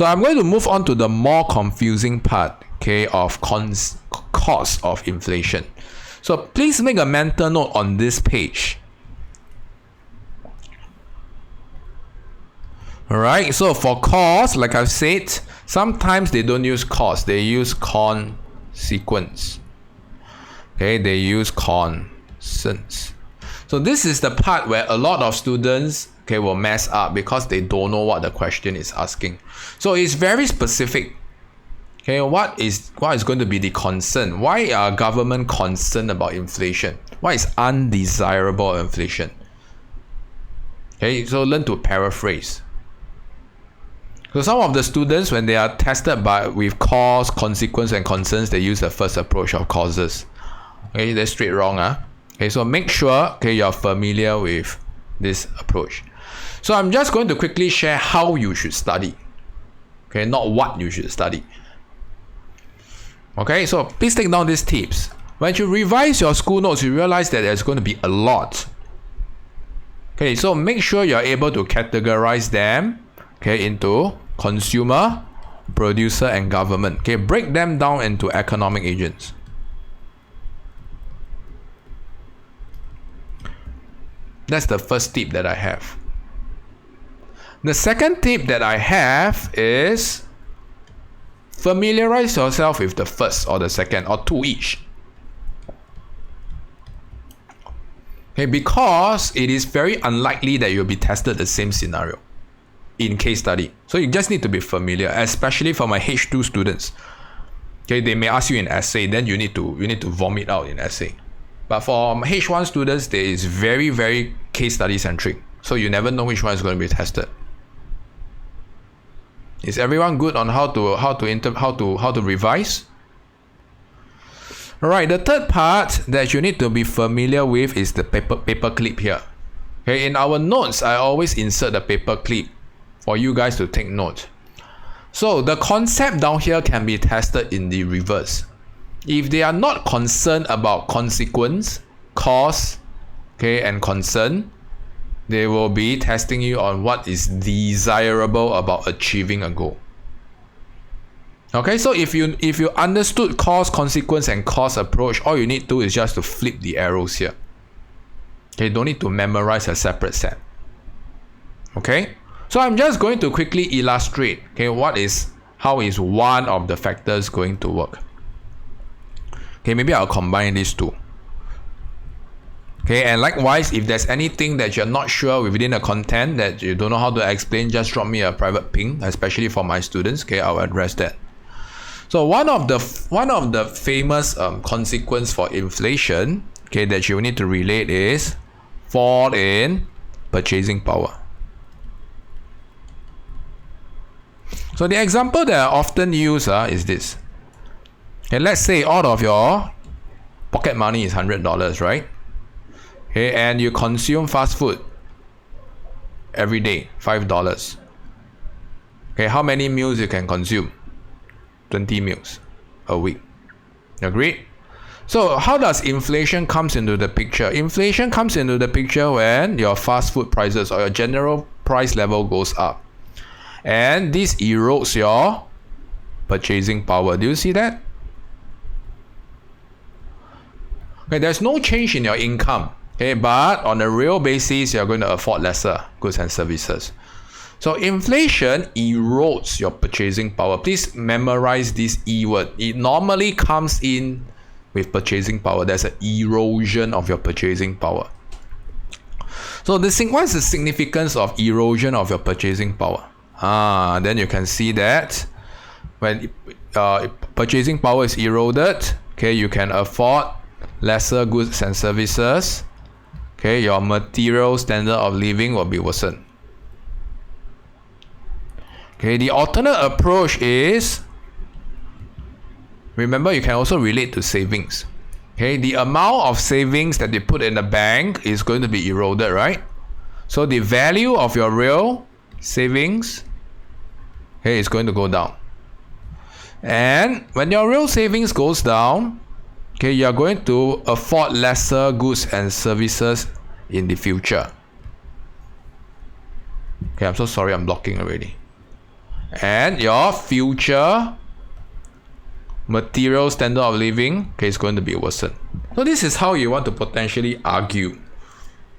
So I'm going to move on to the more confusing part, okay, of cause of inflation. So please make a mental note on this page. Alright, so for cause, like I've said, sometimes they don't use cause, they use consequence. Okay, they use consens. So this is the part where a lot of students, okay, will mess up because they don't know what the question is asking. So it's very specific. Okay, what is going to be the concern? Why are government concerned about inflation? What is undesirable inflation? Okay, so learn to paraphrase. So some of the students, when they are tested with cause, consequence, and concerns, they use the first approach of causes. Okay, that's straight wrong. Okay, so make sure, okay, you're familiar with this approach. So I'm just going to quickly share how you should study. Okay, not what you should study. Okay, so please take down these tips. When you revise your school notes, you realize that there's going to be a lot. Okay, so make sure you're able to categorize them, okay, into consumer, producer, and government. Okay, break them down into economic agents. That's the first tip that I have. The second tip that I have is familiarize yourself with the first or the second or two each. Okay, because it is very unlikely that you'll be tested the same scenario in case study. So you just need to be familiar, especially for my H2 students. Okay, they may ask you in essay, then you need to vomit out in essay. But for H1 students, there is very, very case study centric. So you never know which one is going to be tested. Is everyone good on how to revise? Alright, the third part that you need to be familiar with is the paper clip here. Okay, in our notes, I always insert the paper clip for you guys to take note. So the concept down here can be tested in the reverse. If they are not concerned about consequence, cause, okay, and concern, they will be testing you on what is desirable about achieving a goal. Okay, so if you understood cause, consequence, and cause approach, all you need to do is just to flip the arrows here. Okay, don't need to memorize a separate set. Okay, so I'm just going to quickly illustrate, okay, how is one of the factors going to work. Okay, maybe I'll combine these two. Okay, and likewise, if there's anything that you're not sure within the content that you don't know how to explain, just drop me a private ping, especially for my students. Okay, I'll address that. So one of the famous consequence for inflation, okay, that you need to relate is fall in purchasing power. So the example that I often use is this. Okay, let's say all of your pocket money is $100, right? Okay, and you consume fast food every day, $5. Okay, how many meals you can consume? 20 meals a week. Agreed? So how does inflation comes into the picture? Inflation comes into the picture when your fast food prices or your general price level goes up. And this erodes your purchasing power. Do you see that? Okay, there's no change in your income. Okay, but on a real basis, you're going to afford lesser goods and services. So inflation erodes your purchasing power. Please memorize this E word. It normally comes in with purchasing power. There's an erosion of your purchasing power. So what's the significance of erosion of your purchasing power? Then you can see that when purchasing power is eroded, okay, you can afford lesser goods and services. Okay, your material standard of living will be worsened. Okay, the alternate approach is, remember, you can also relate to savings. Okay, the amount of savings that you put in the bank is going to be eroded, right? So the value of your real savings, okay, is going to go down. And when your real savings goes down, okay, you are going to afford lesser goods and services in the future. Okay, I'm so sorry, I'm blocking already. and your future material standard of living, okay, is going to be worsened. So this is how you want to potentially argue,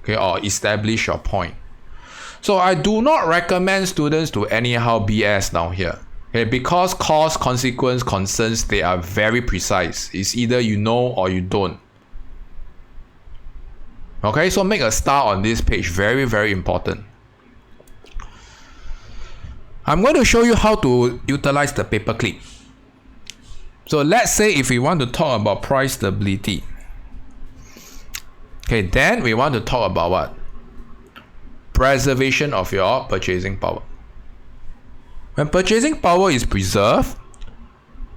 okay, or establish your point. So I do not recommend students to anyhow BS down here, okay, because cause, consequence, concerns, they are very precise. It's either you know or you don't. Okay, so make a star on this page. Very, very important. I'm going to show you how to utilize the paperclip. So let's say if we want to talk about price stability, okay, then we want to talk about what? Preservation of your purchasing power. When purchasing power is preserved,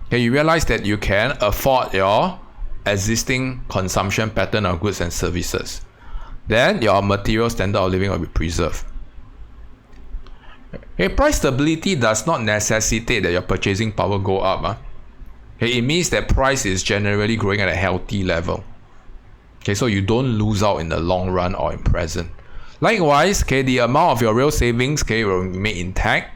okay, you realize that you can afford your existing consumption pattern of goods and services. Then your material standard of living will be preserved. Okay, price stability does not necessitate that your purchasing power go up. Okay, it means that price is generally growing at a healthy level. Okay, so you don't lose out in the long run or in present. Likewise, okay, the amount of your real savings, okay, will remain intact.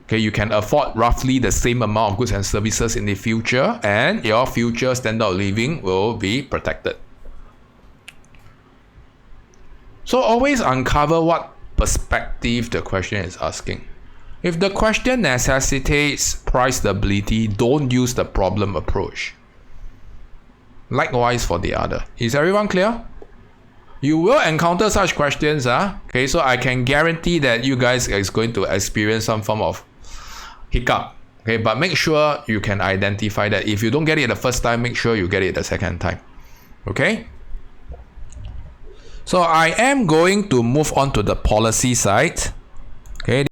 Okay, you can afford roughly the same amount of goods and services in the future, and your future standard of living will be protected. So always uncover what perspective the question is asking. If the question necessitates price stability, don't use the problem approach. Likewise for the other. Is everyone clear? You will encounter such questions, okay, so I can guarantee that you guys is going to experience some form of hiccup, okay, but make sure you can identify that. If you don't get it the first time, make sure you get it the second time, okay? So I am going to move on to the policy side, okay?